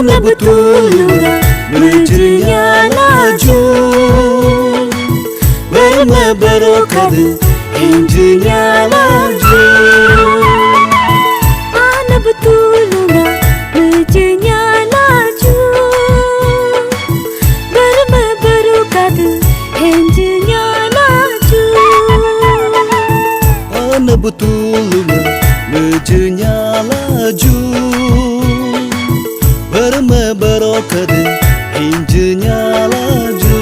Mana betul menjadinya laju Bermeberokad injinya laju Mana betul menjadinya laju Bermeberokad injinya laju Mana betul menjadinya laju Bermeberokad injinya laju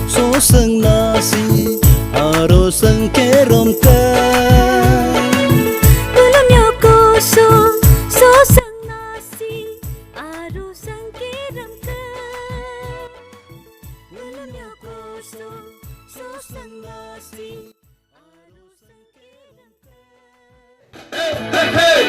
So sang nasi aro sang kerom kan Belum yokoso so sang nasi aro sang kerom kan Belum yokoso so sang nasi aro sang kerom kan Hey hey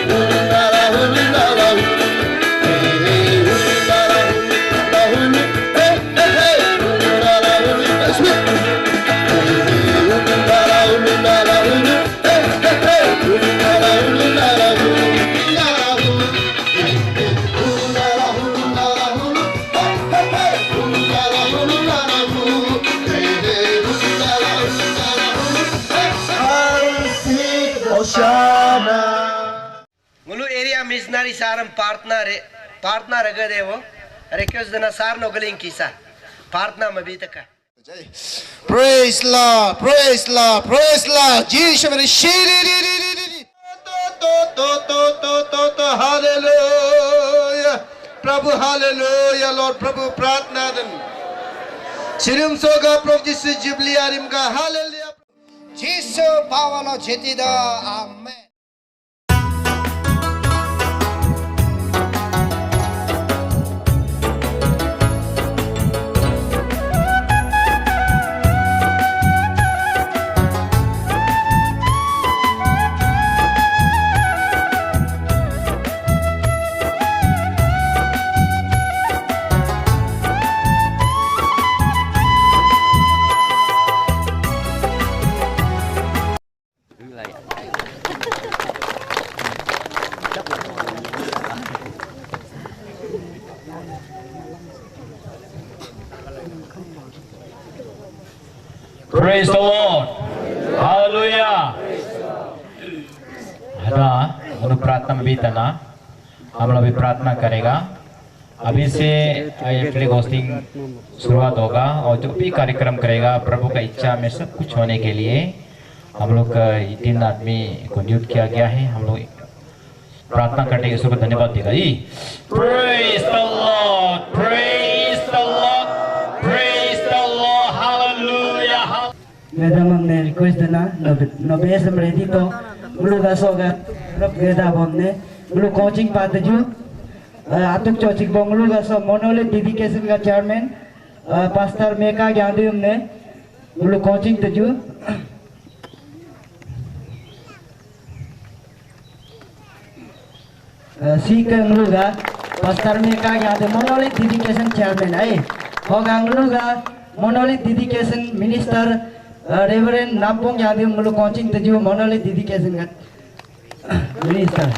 Ngulu area missionary saram partner agadevo request dana sar no galing kisa partner mabitaka Praise Lord, praise Lord, praise Lord. Jesus mere shiri hallelujah. Prabhu hallelujah Lord Prabhu प्रार्थना दन शिरम सोगा प्रभु जिसु jubilee आरिम का hallelujah जिसु पावलो जेतिदा amen Praise the Lord. Hallelujah. हम लोग प्रार्थना में भी तना हम लोग भी प्रार्थना करेगा अभी से फ्लैग होस्टिंग शुरुआत होगा और जो भी कार्यक्रम करेगा प्रभु का इच्छा में सब कुछ होने के लिए हम लोग 3 आदमी को नियुक्त किया गया है हम लोग प्रार्थना करने के ईश्वर को धन्यवाद देगा जी Praise the Lord. Praise the Lord. Praise the Lord. Hallelujah. Madam हमने रिक्वेस्ट देना नबे से रेडी तो मुलुग सोगा रब गेदा हमने मुलुग कोचिंग पाते जो आतुक चौचिक बंगलुरु सो मोनोले डेडिकेशन का चेयरमैन पास्टर मेका ज्ञानी हमने मुलुग कोचिंग तजु सीख मुलुगा पास्टर मेका ज्ञानी मोनोले डेडिकेशन चेयरमैन है होगा मुलुगा मोनोले डेडिकेशन मिनिस्टर रेवरेंड नामपोंग ज्ञानी मुलुग कोचिंग तजु मोनोले डेडिकेशन का मिनिस्टर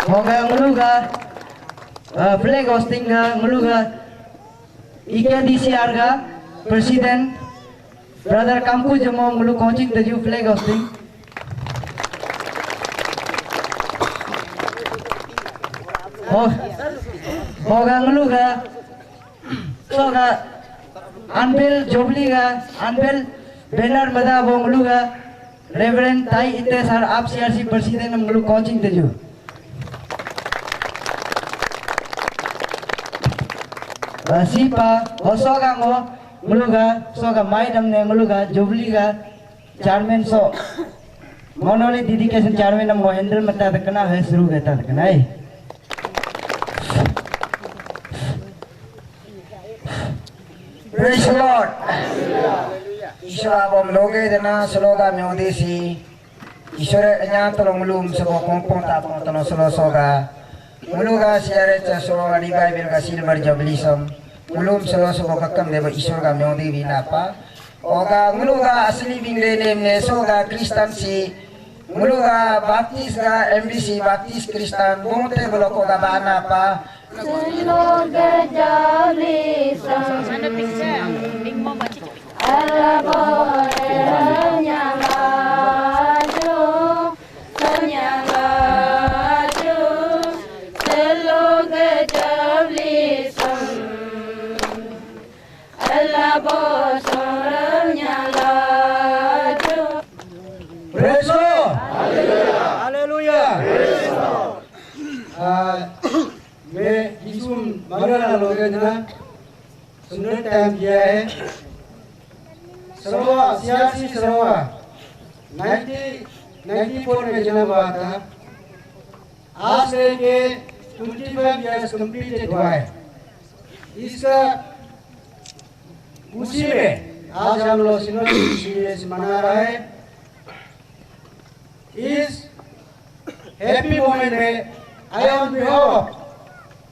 होगा मुलुगा फ्लैग होस्टिंग का मुलुगा IKDCR का प्रेसिडेंट ब्रदर कामकु जमो मुलुग कोचिंग तजु फ्लैग होस्टिंग होगा मुलुगा सोगा अनबिल जोबली का अनबिल बैनर मदा वो मुलुगा रेवरेंड ताई इतने सर आप CRC प्रेसिडेंट मुलुग coaching तजु Sipa, Osoga ngo, Muluga, Soga Maidam ne Muluga, Jubliga, Chairman so, Monoli dedication Chairman of Mohendra Mata the Kana has through the Tankanai. Praise the Lord. Isya bom loge dana sloga meodesi. Isya nya tolong mulum sebo kompong tapong tono solo soga. Muluga siare cha sloga di Bible ka silver jubilism. Mulum solo sebo kakam deba isya ka meodi binapa. Oga muluga asli bingre ne soga Kristen si. Muluga baptis ga MBC baptis Kristen bonte boloko ga bana pa. Sloga jubilism. Praise Lord. Hallelujah. मैं यीशु मगरा लोगे जना सुनने time किया है सरवा सियासी सरवा 1994 में जन्म हुआ था आज से के 25 इयर्स कंप्लीटेड हुआ है इसका उसी में आज हम लोग सिनोड सीरीज मना रहे हैं इस हैप्पी मोमेंट में I on behalf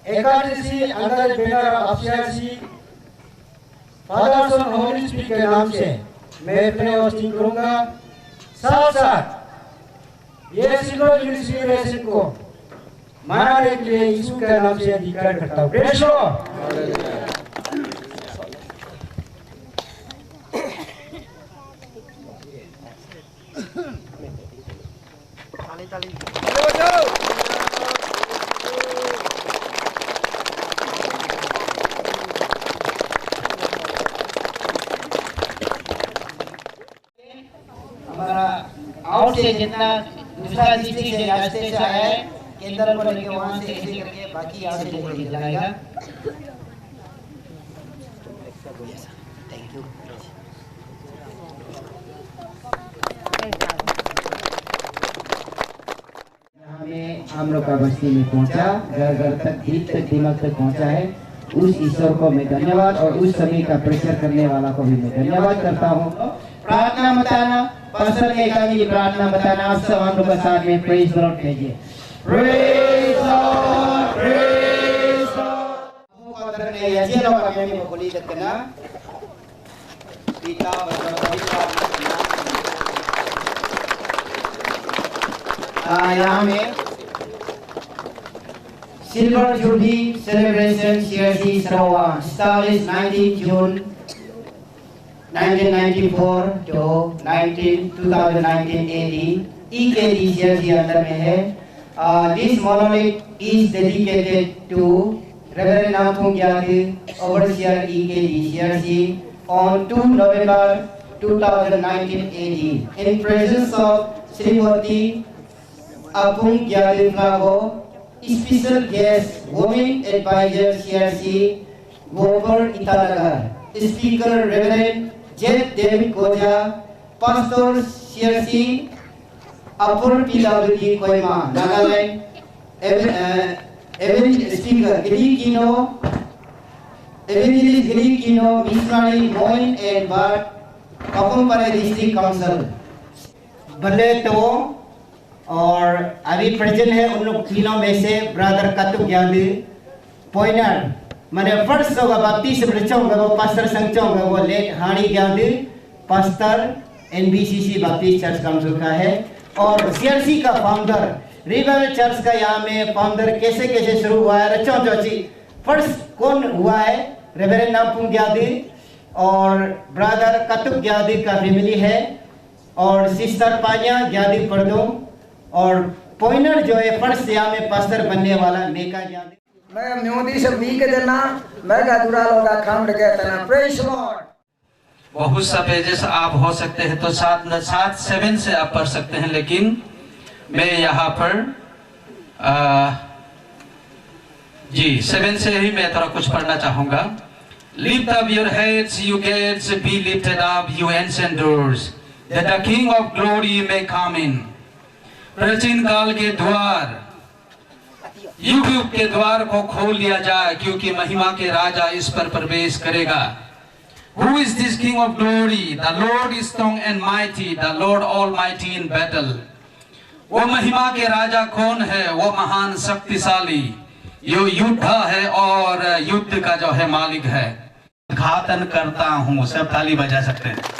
Ekadashi under banner of CRC Father Son Holy Spirit के नाम से मैं अपने होस्टिंग करूंगा साथ साथ ये सिल्वर जुबली सेलिब्रेशन को मनाने के लिए यीशु के नाम से डिक्लेयर करता हूं प्रेज़ लॉर्ड आउट से जितना दूसरा डिस्ट्रिक्ट से रास्ते से आया है केंद्र पर लेके वहां से ऐसे करके बाकी यहाँ से लेके जाएगा थैंक यू यहाँ में हम लोग का बस्ती में पहुंचा घर घर तक दिल तक दिमाग तक पहुंचा है उस ईश्वर को मैं धन्यवाद और उस सभी का प्रेशर करने वाला को भी मैं धन्यवाद करता हूँ प्रार्थना बताना पास्टर के कामी प्रार्थना बताना आप सब हम लोग के साथ में प्रेज द लॉर्ड कहिए praise Lord praise Lord father ने यजी लोग का मैं बोली दकना पिता यहाँ में सिल्वर जुबली सेलिब्रेशन सीआरसी सरवा established 19 June 1994 to 2019 AD EKD CRC अंदर में है this monolith is dedicated to Reverend Namphung Gyathu overseer EKD CRC on 2 November 2019 AD in presence of Srimati Apung Gyathu Flago special guest women advisor CRC Gopal Italagar speaker Reverend Jeff David Koja, Pastor CRC, Apur PWD Koima, Nagaland, Evangelist Speaker Giri Kino, Evangelist Giri Kino, Missionary Moin and Bart, Papumpara District Council. बल्ले तो और अभी present है उन लोग तीनों में से ब्रदर कतुक यादव पॉइनर मैंने फर्स्ट होगा बाप्तीस बच्चोंगा वो पास्टर संगचोंगा वो late Hari Yadav pastor NBCC Baptist church council का है और सीआरसी का फाउंडर रिवाइवल चर्च का यहाँ में फाउंडर कैसे कैसे शुरू हुआ है रचो जोची फर्स्ट कौन हुआ है रेवरेंड नामपुंग यादव और ब्रदर कतुक यादव का फैमिली है और सिस्टर पानिया यादव परदों और पॉइनर जो है फर्स्ट यहाँ में पास्टर बनने वाला मेका यादव मैं म्योदी से वी के देना मैं का दुरा लोगा खाम के तना प्रेज लॉर्ड बहुत सा पेजेस आप हो सकते हैं तो 7 से आप पढ़ सकते हैं लेकिन मैं यहाँ पर जी 7 से ही मैं थोड़ा कुछ पढ़ना चाहूंगा Lift up your heads you gates be lifted up you ancient doors that the King of glory may come in प्राचीन काल के द्वार युग के द्वार को खोल दिया जाए क्योंकि महिमा के राजा इस पर प्रवेश करेगा Who is this King of glory? The Lord is strong and mighty, the Lord almighty in battle. वो महिमा के राजा कौन है? वो महान शक्तिशाली, यो युद्धा है और युद्ध का जो है मालिक है। घातन करता हूँ, सब ताली बजा सकते हैं।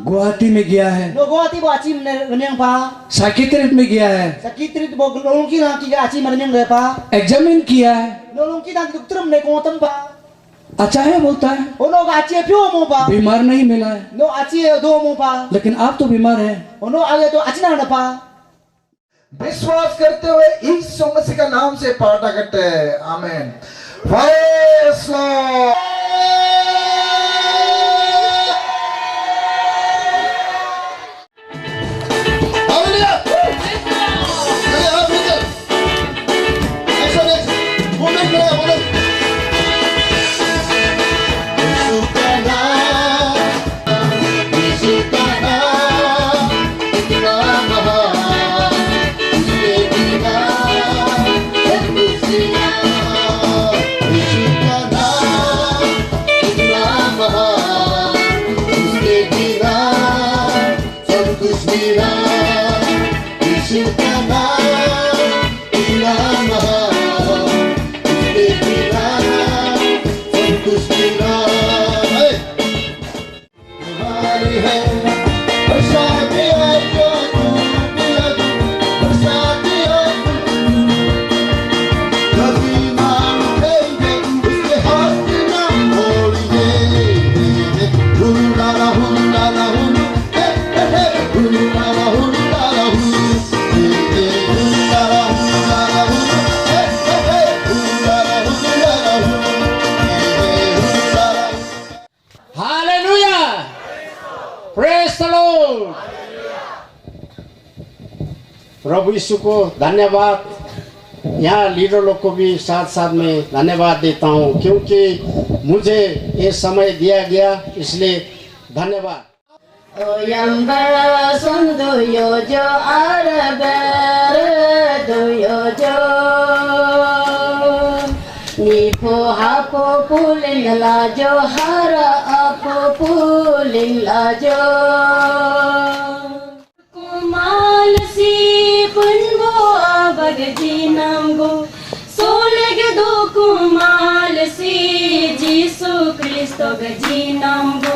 गुवाहाटी में गया है, No Guwahati bo aci meneng pa. Psychiatrist में गया है, Sakitrit bo lolongki na ki aci meneng le pa. Examine किया है, Lolongki na dokter ne ko tam pa. अच्छा है बोलता है, Ono ga aci pyo mo pa. बीमार नहीं मिला है, No aci do mo pa. लेकिन आप तो बीमार हैं। Ono age to aci na pa. विश्वास करते हुए यीशु मसीह का नाम से प्रार्थना करते हैं, आमीन। Praise Lord. हालेलुया। चलिए आप नीचे। नेक्स्ट मोमेंट में बोलो। यीशु का नाम, यीशु का नाम इतना महान, उसके बिना सब कुछ नहीं। यीशु का नाम इतना महान, उसके बिना सब कुछ नहीं। यीशु का नाम इतना महान, उसके बिना सब कुछ नहीं। हमारी है बरसाती आपको दिया, बरसाती आपको कभी नाम लेंगे, उसके हाथ में नाम बोलेंगे। हुलाला हुलाला हुल, हुलाला हुलाला हुल, हुलाला हुलाला हुल, हुलाला हुलाला हुल। Hallelujah, praise the lord. प्रभु यीशु को धन्यवाद। यहाँ लीडर लोग को भी साथ साथ में धन्यवाद देता हूँ, क्योंकि मुझे ये समय दिया गया, इसलिए धन्यवाद। Oyamba sundu yojo araber do yojo Nipo hapo pulin lajo hara apo pulin lajo Kumal si punbo abag jinamgo Soleg do kumal si Jisu Kristo gajinamgo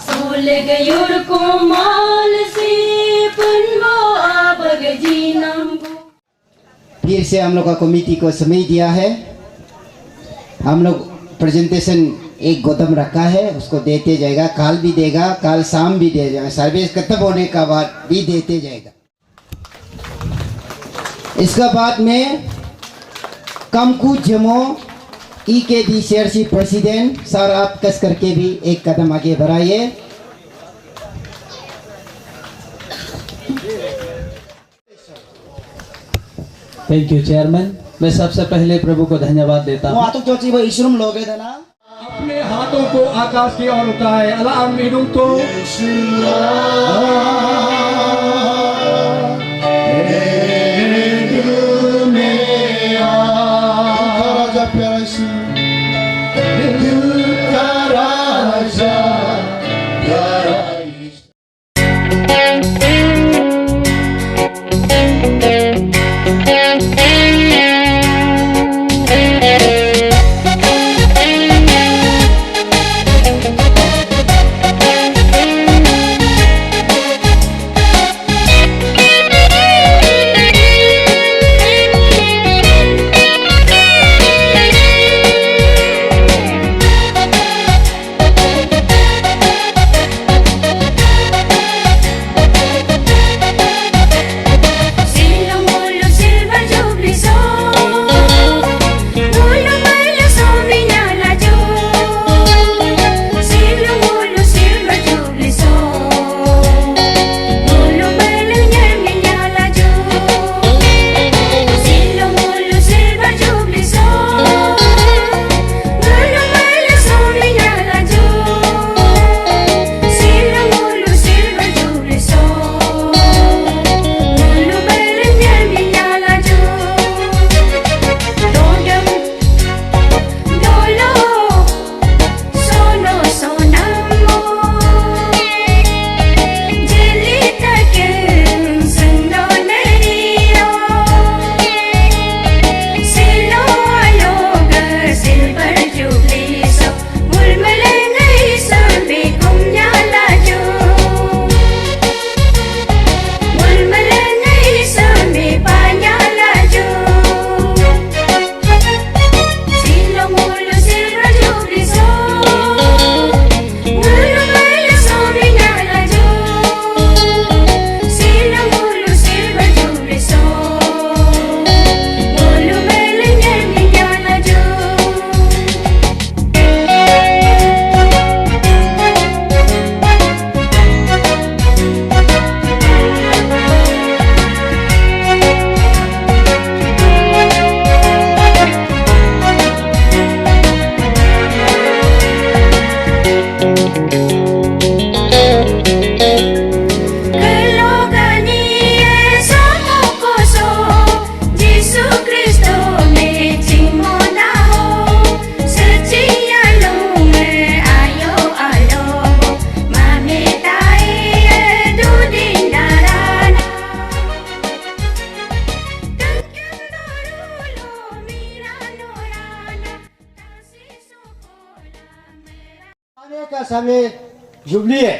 Solegayur kumal si punbo abag jinamgo फिर से हम लोग का committee को समय दिया है। हम लोग प्रेजेंटेशन एक गोदाम रखा है, उसको देते जाएगा, कल भी देगा, कल शाम भी दे जाएगा, सर्विस खत्म होने का बाद भी देते जाएगा। इसका बाद में कमकू जमो ई के डी सीआरसी प्रेसिडेंट सर आप कस करके भी एक कदम आगे बढ़ाइए। Thank you chairman. मैं सबसे पहले प्रभु को धन्यवाद देता हूँ। अपने हाथों को आकाश की ओर उठाए, अलार्म मीनू तो का समय जुबली है,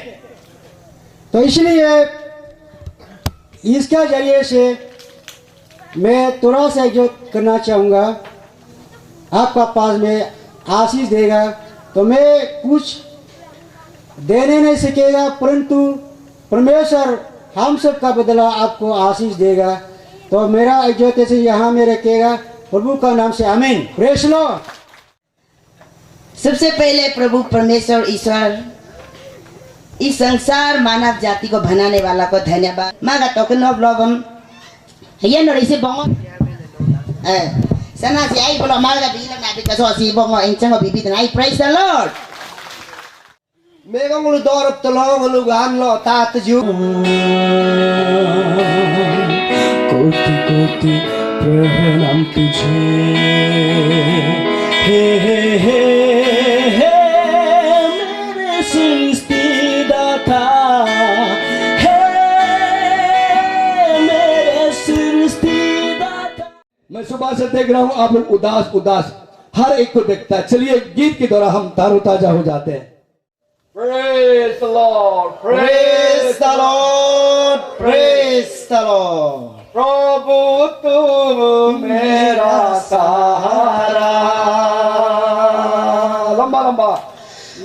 तो इसलिए इसके जरिए से मैं थोड़ा सा जो करना चाहूँगा, आपका पास में आशीष देगा तो मैं कुछ देने नहीं सकेगा, परंतु परमेश्वर हम सब का बदला आपको आशीष देगा। तो मेरा इज्जत से यहाँ में रखेगा, प्रभु का नाम से आमीन। Praise Lord. सबसे पहले प्रभु परमेश्वर ईश्वर इस संसार मानव जाति को बनाने वाला को धन्यवाद। मागा टोकन ऑफ लव हम ये नो इसे बोंगो सना से आई बोलो मागा बिला ना बिका सो सी बोंगो इंचंगो बिबी तना आई प्रेज द लॉर्ड। मेगंगलु दौरब तलोंगलु गानलो तात जू कोटि कोटि प्रणाम तुझे, हे हे हे हे मेरे सृष्टिदाता, हे मेरे सृष्टिदाता। मैं सुबह से देख रहा हूँ आप लोग उदास उदास हर एक को देखता है। चलिए गीत के द्वारा हम तारोताजा हो जाते हैं। Praise the Lord, praise the Lord, praise the Lord। प्रभु तू मेरा सहारा, लंबा लंबा,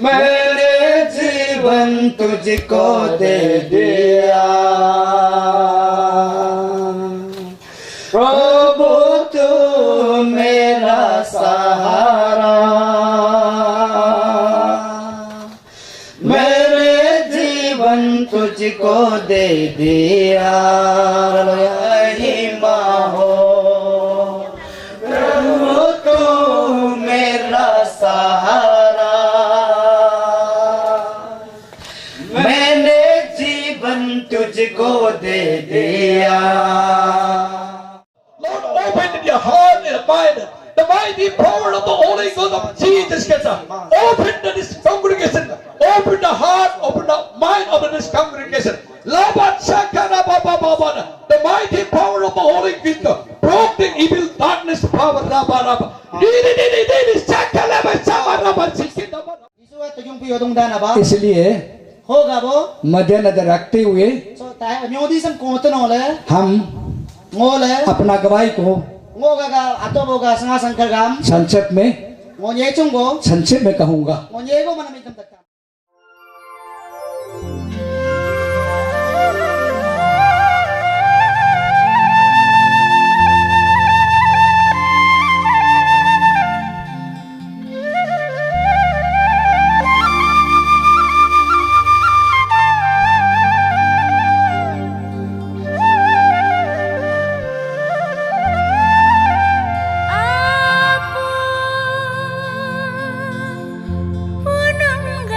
मेरे जीवन तुझको दे दिया। प्रभु तू मेरा सहारा, मेरे जीवन तुझको दे दिया। महिमा हो प्रभु तू मेरा सहारा, मैंने जीवन तुझको दे दिया। Lord, open your heart and mind. The mighty power of the Holy Ghost of Jesus gets open to this congregation. Open the heart, open the mind of this congregation. The mighty power of the Holy Ghost broke the evil darkness power. इसलिए होगा वो मद्देनजर रखते हुए सो ताय न्योदी सम कोतन होले हम मोले अपना गवाही को मोगा का अतोबोगा संगा संकर गाम संक्षेप में मोये चुंगो संक्षेप में कहूंगा। मोये को मन में तक Punangga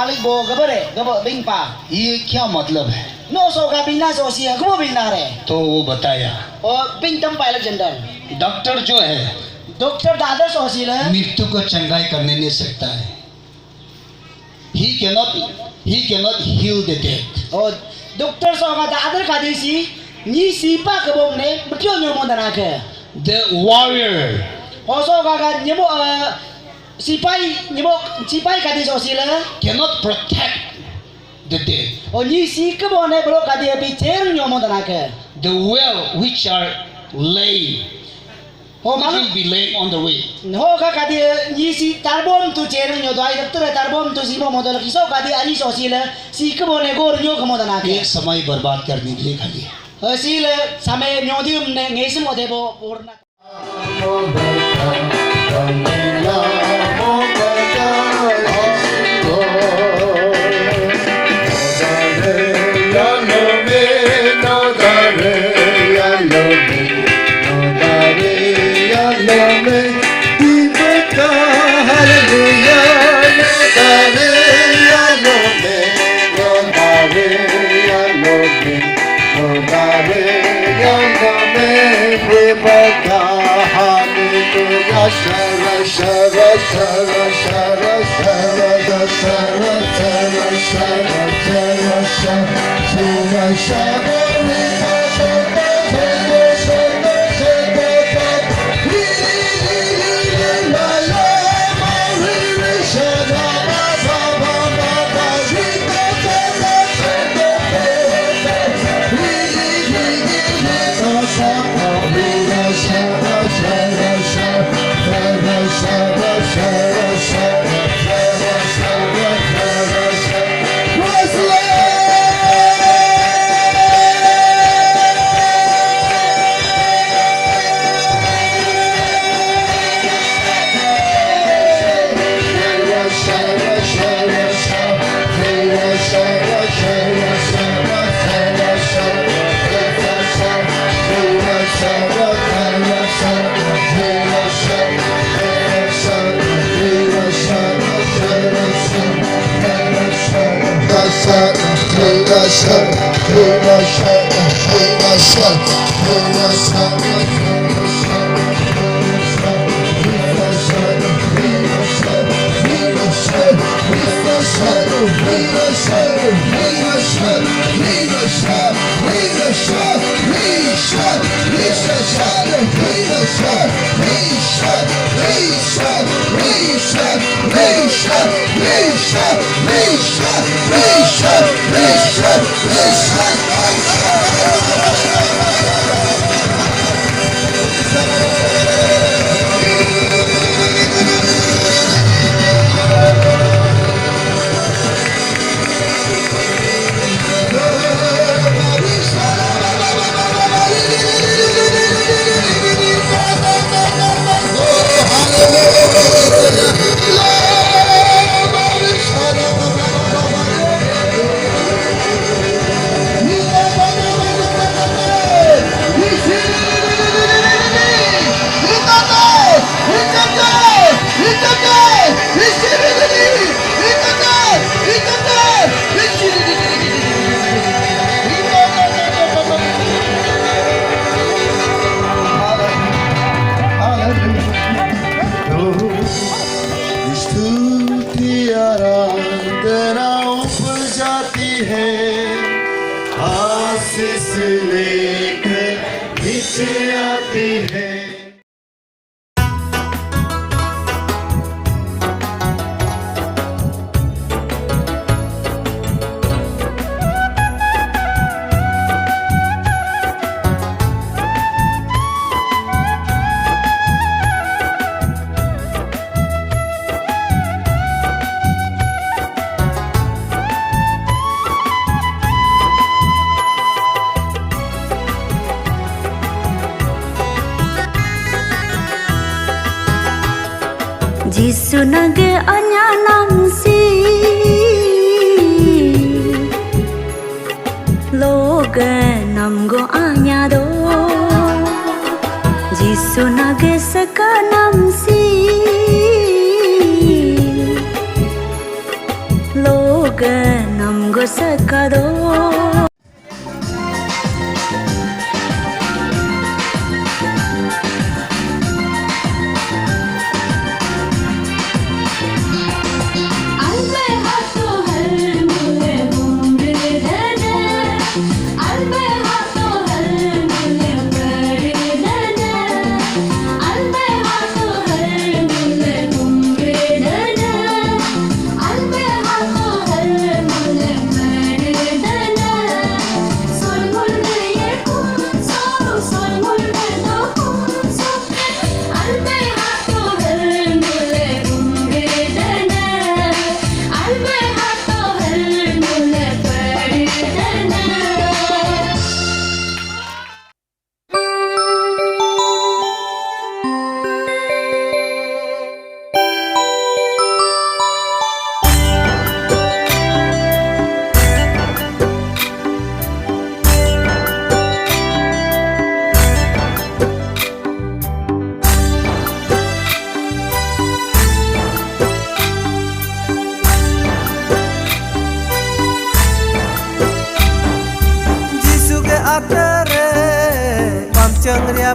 मालिक बो गबरे गब बिंग पा ये क्या मतलब है? नो सो का बिना सो सी है गबो बिना रे तो वो बताया और बिंग तम पायलट जनरल डॉक्टर जो है डॉक्टर दादा सो सी ले मृत्यु को चंगाई करने नहीं सकता है। He cannot heal the dead. और डॉक्टर सो का दादा का देसी नी सीपा गबो ने बटियो न्यो मोदना के The warrior और सो का न्यो सिपाही न्यो सिपाही का देसी सी ले cannot protect the dead. और नी सी गबो ने बरो का दे भी चेर न्यो मोदना के The well which are laying, हो which will be laying on the way. हो का दे नी सी तारबोम तू चेर न्यो दवाई डॉक्टर तारबोम तू सी मोदल की सो का दे अनि सो सी ले सी गबो ने गोर न्यो मोदना के ये समय बर्बाद करने के लिए खाली है। हसी ले समय न्योदियम ने ngesim odebo purna Jisu nage anya namsi loga namgo anya do Jisu nage saka namsi loga sekado.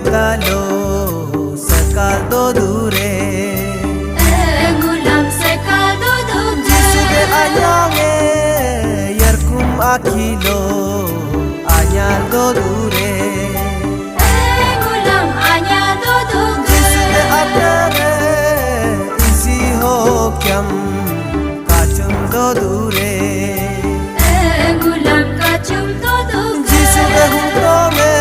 Dalo sekal do dure Gulam sekal do dure Jisuge anyange yerkum akilo anyal do dure Gulam anyal do dure Jisuge apere isi hokyam kachum do dure Gulam kachum do dure Jisuge hukrome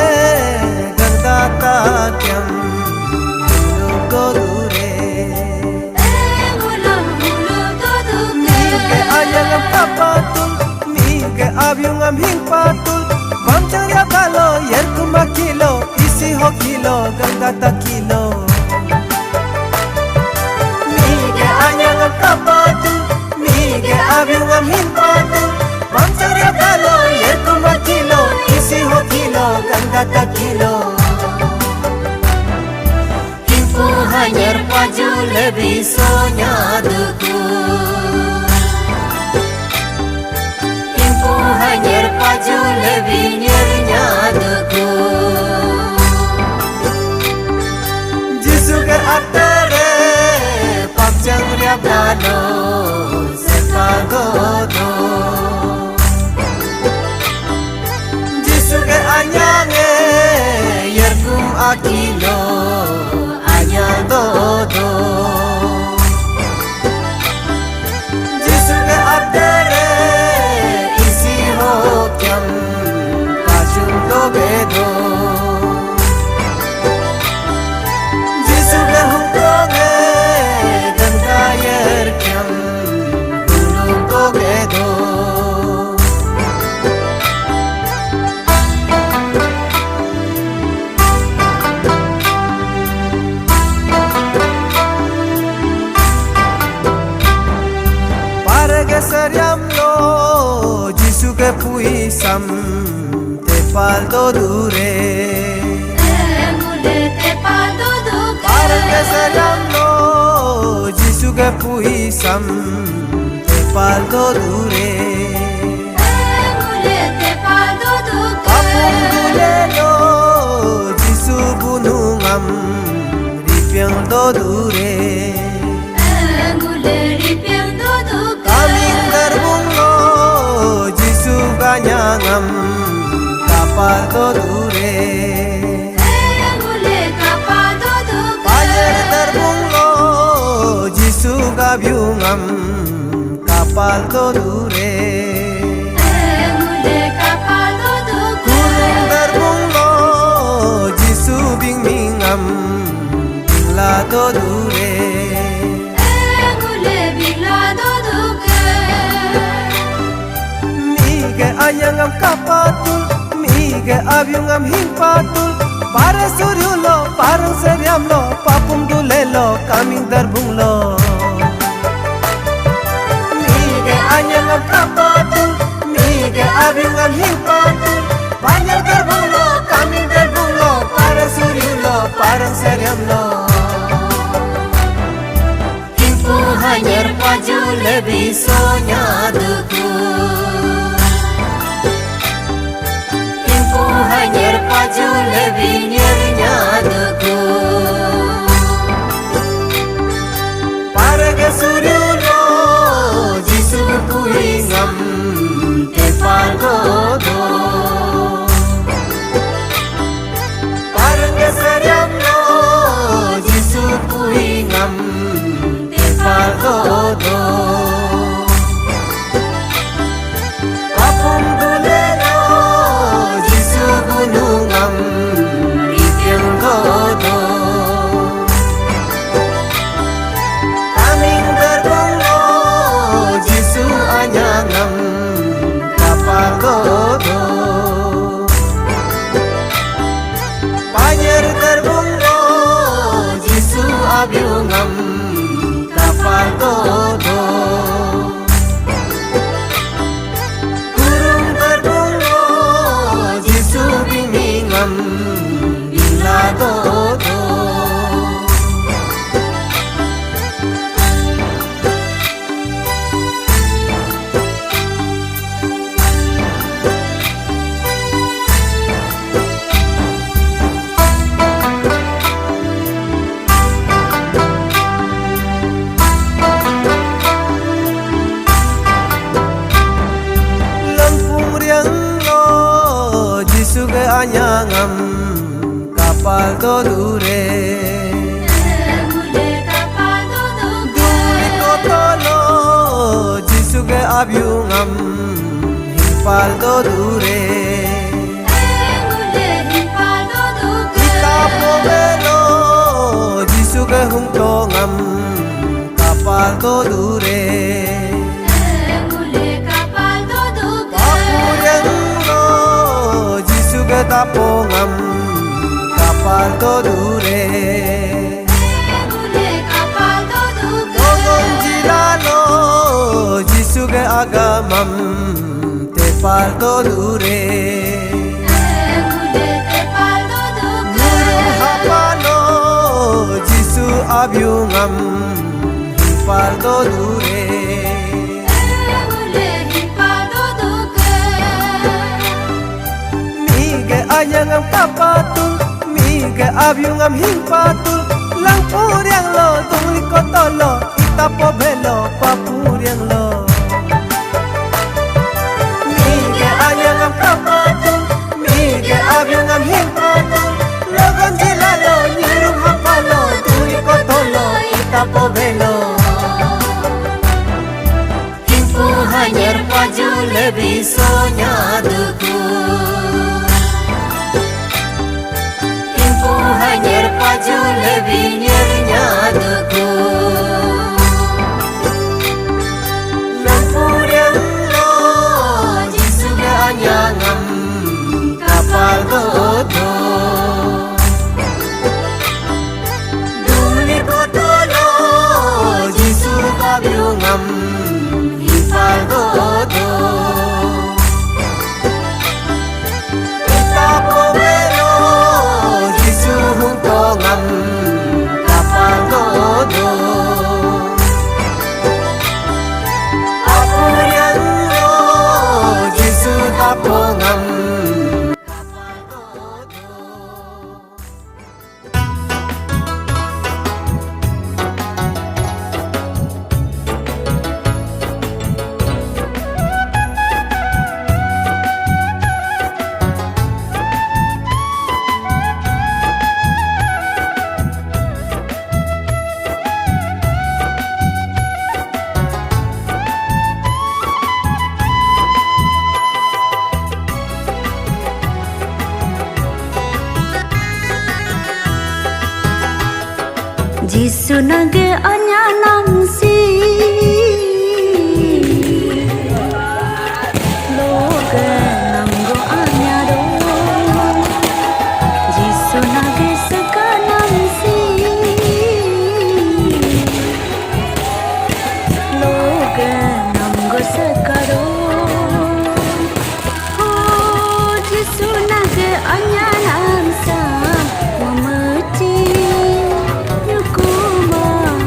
Tatyam Hulub do dure Gulam hulub do dure Mige ayang papatul Mige abyung hing patul Bamchangya kalo yerkuma kilo Isi ho kilo gangata kilo Mige ayang papatul Mige abyung hing patul Bamchangya kalo yerkuma kilo Isi ho kilo gangata kilo Hanyar paju lebih sonyaduku Impu hanyar paju lebih nyernyaduku Jisuke atere Pamchang riap dano Sekagodo Jisuke anyange Yerkum akilo Dodo Jisuke atere isi hokyam kachum dogedo Jisuke hukronge ganga yerkyam hulub dogedo Saryam lo Jisuke puisam Tepal do dure Mule tepal do dure Parang saryam lo Jisuke puisam Tepal do dure Mule tepal do dure Kapung dule lo Jisu bunungam Ripiang do dure Mule ripiang do dure Kaming darbung lo Jisu ganyangam Kapal do dure Mule kapal do dure Banyer darbung lo Jisu gabyungam Kapal do dure Mule kapal do dure Kurung darbung lo Jisu bingmingam Bingla do dure Mige ayangam kapatul Mige abyungam hing patul Pare suryulo parang saryamlo Papum dulelo kaming darbunglo Mige ayangam kapatul Mige abyungam hing patul Banyak darbunglo kaming darbunglo Pare suryulo parang saryamlo Hanyar paju lebih sonyaduku paju lebih nyernya duku Paraga suryulo Jisu kuingam Tepal godo Paraga saryamlo Jisu kuingam Tepal godo Kapung dulero Jisu gunungam Rikyang godo Kaming berbonglo Jisu anyangam Kapal godo Panyer terbonglo Jisu abiungam Kapal godo Kurung terbonglo Jisu bingingam Bila godo Lampung riang lo Jisu ke anyangam Kapal do dure Duri koto lo Jisu ke abiungam Himpal do dure Kita pomelo Jisu ke hungtongam Kapal do dure Papuriang lo Jisu ke tapongam Kapal do dure Gogong jilalo Jisu ke agamam Tepal do dure Gurung hapalo Jisu abiungam Himpal do dure Mige anyangam kapatul Mige abiungam himpatul Langpuriang lo Tungli kotolo Itapo belo Papuriang lo Mige anyangam kapatul Mige abiungam himpatul Logon jilalo Nyirung hapalo Tungli kotolo Itapo belo Himpu hanyar paju lebih sonya duku Himpu hanyar paju lebih nyernya duku Lampuriang lo Jisu ke anyangam Kapal godo Duli koto lo Jisu kabiungam Himpal godo Kita pomelo Jisu hungtongam Kapal godo Papuriang lo Jisu tapongam Kapal godo Jisu nage anya namsi Loga namgo anya do Jisu nage seka namsi Loga namgo seka do Oh Jisu nage anya namsa Wamachi Yukuman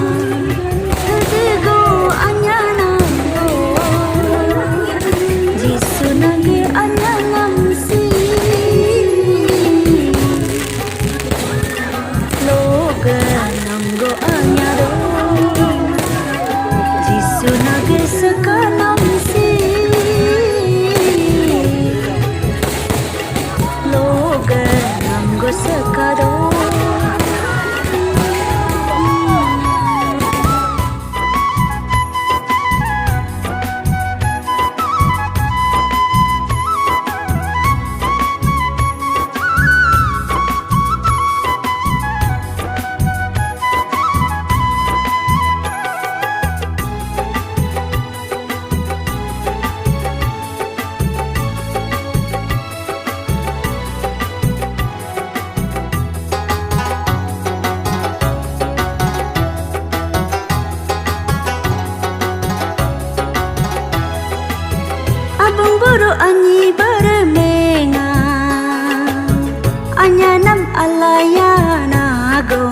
nago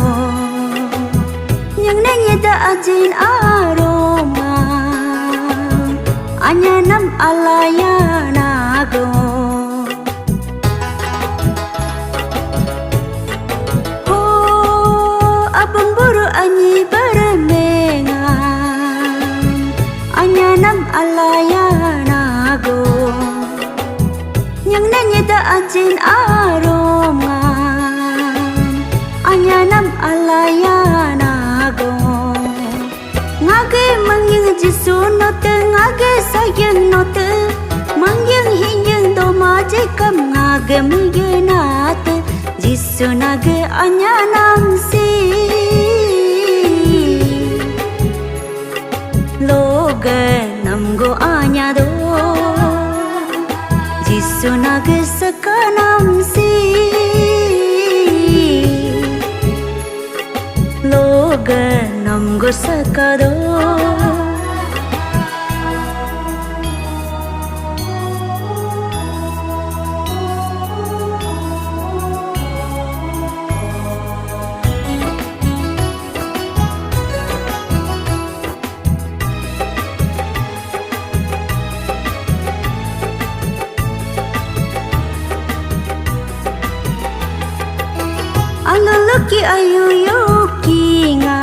yang nanya da ajin aroma anya nam alaya nago oh abang buru anyi bermenga anya nam alaya nago yang nanya da ajin aroma anya nam alaya nago ngage mangyang jisu note ngage sayang note mangyang hingyang do maje kam ngage mugenat jisu nage anya nam si loge nam go anya do jisu nage sakanam si loge nam go sakado aloloki ayu yoki nga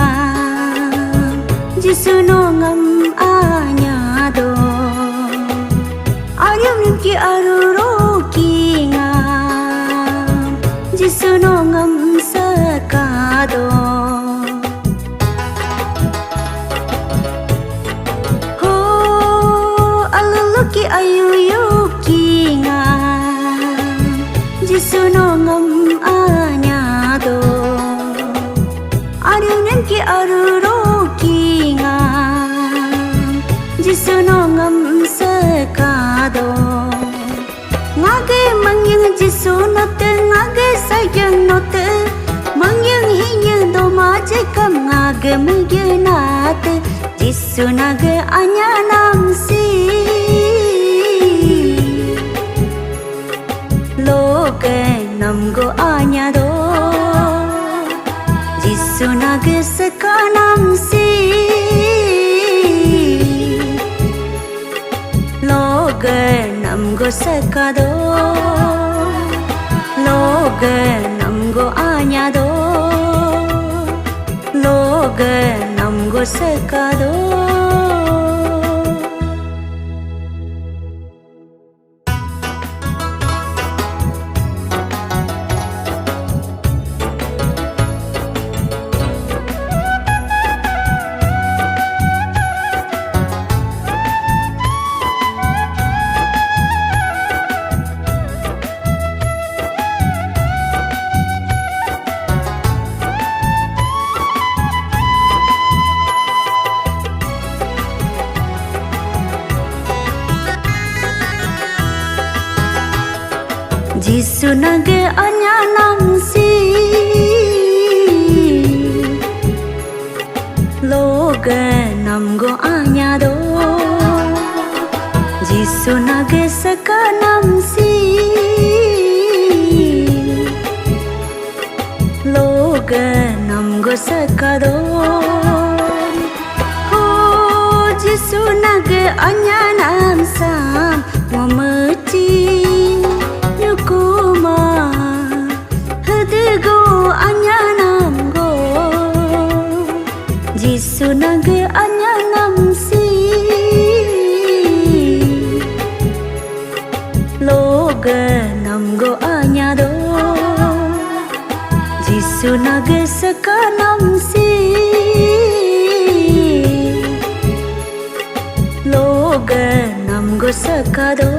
jisu no ngam anya do ayam ki aruroki nga jisu no ngam sakado ho aloloki ayu yoki nga jisu no ngam anya do arunen ki aruroki nga jisu no ngam sakado ngage mangyang jisu note ngage sayang note mangyang hinyang do maje kam ngage mugenat jisu nage anya nam si loge nam go anya do jisu nage sakanam si loge nam go sakado loge nam go anya do loge nam go sakado jisu nage anya nam si loge nam go anya do jisu nage sakanam si loge nam go sakado ho jisu nage anya nam sam momuti kuma hadigo anya nam go jisu nage anya nam si loge nam go anya do jisu nage sakanam si loge nam go sakado